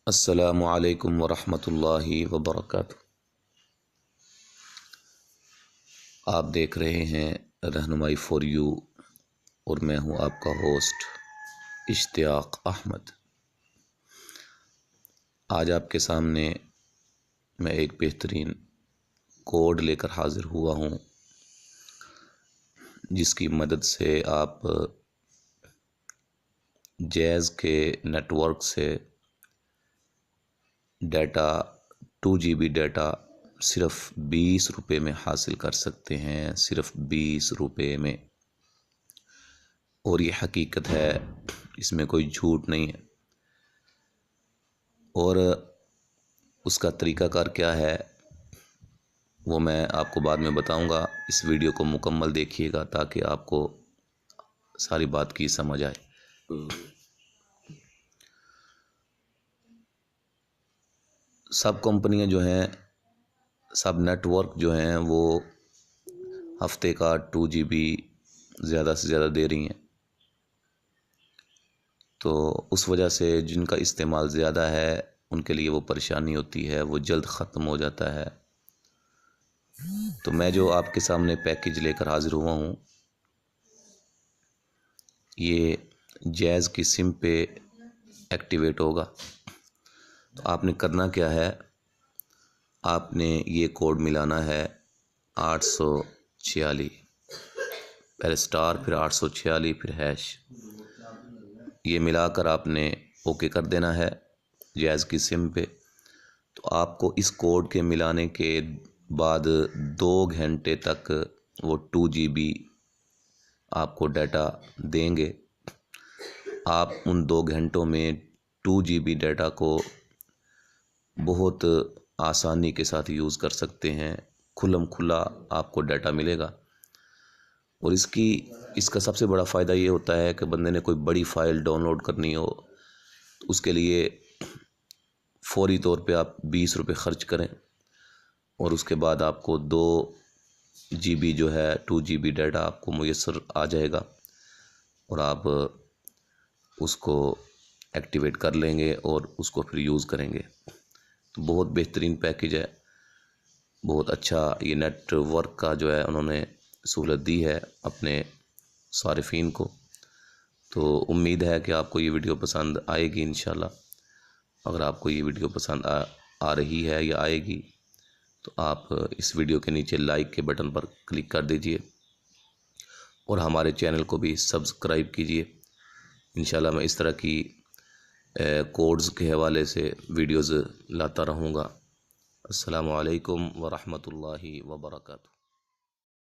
अस्सलामु अलैकुम वरहमतुल्लाहि वबरकातुहू। आप देख रहे हैं रहनुमाई फॉर यू और मैं हूं आपका होस्ट इश्तियाक अहमद। आज आपके सामने मैं एक बेहतरीन कोड लेकर हाज़िर हुआ हूं, जिसकी मदद से आप जैज़ के नेटवर्क से डाटा 2 GB डाटा सिर्फ़ 20 रुपये में हासिल कर सकते हैं, सिर्फ़ 20 रुपये में। और ये हकीकत है, इसमें कोई झूठ नहीं है। और उसका तरीक़ाकार क्या है वो मैं आपको बाद में बताऊंगा। इस वीडियो को मुकम्मल देखिएगा ताकि आपको सारी बात की समझ आए। सब कंपनियां जो हैं, सब नेटवर्क जो हैं वो हफ्ते का 2 GB ज़्यादा से ज़्यादा दे रही हैं। तो उस वजह से जिनका इस्तेमाल ज़्यादा है उनके लिए वो परेशानी होती है, वो जल्द ख़त्म हो जाता है। तो मैं जो आपके सामने पैकेज लेकर हाज़िर हुआ हूँ, ये जैज़ की सिम पे एक्टिवेट होगा। तो आपने करना क्या है, आपने ये कोड मिलाना है 846, पहले स्टार फिर 846 फिर हैश। ये मिलाकर आपने ओके कर देना है जैज़ की सिम पे। तो आपको इस कोड के मिलाने के बाद 2 घंटे तक वो 2 GB आपको डाटा देंगे। आप उन 2 घंटों में 2 GB डाटा को बहुत आसानी के साथ यूज़ कर सकते हैं। खुल्लम खुला आपको डाटा मिलेगा। और इसका सबसे बड़ा फ़ायदा ये होता है कि बंदे ने कोई बड़ी फ़ाइल डाउनलोड करनी हो तो उसके लिए फ़ौरी तौर पे आप 20 रुपये ख़र्च करें और उसके बाद आपको 2 GB जो है 2 GB डाटा आपको मुयस्सर आ जाएगा और आप उसको एक्टिवेट कर लेंगे और उसको फिर यूज़ करेंगे। तो बहुत बेहतरीन पैकेज है, बहुत अच्छा ये नेटवर्क का जो है उन्होंने सहूलत दी है अपने सारिफीन को। तो उम्मीद है कि आपको ये वीडियो पसंद आएगी इंशाल्लाह। अगर आपको ये वीडियो पसंद आ रही है या आएगी तो आप इस वीडियो के नीचे लाइक के बटन पर क्लिक कर दीजिए और हमारे चैनल को भी सब्सक्राइब कीजिए। इंशाल्लाह मैं इस तरह की कोड्स के हवाले से वीडियोज़ लाता रहूँगा। अस्सलामु अलैकुम वरहमतुल्लाहि वबरकातुहू।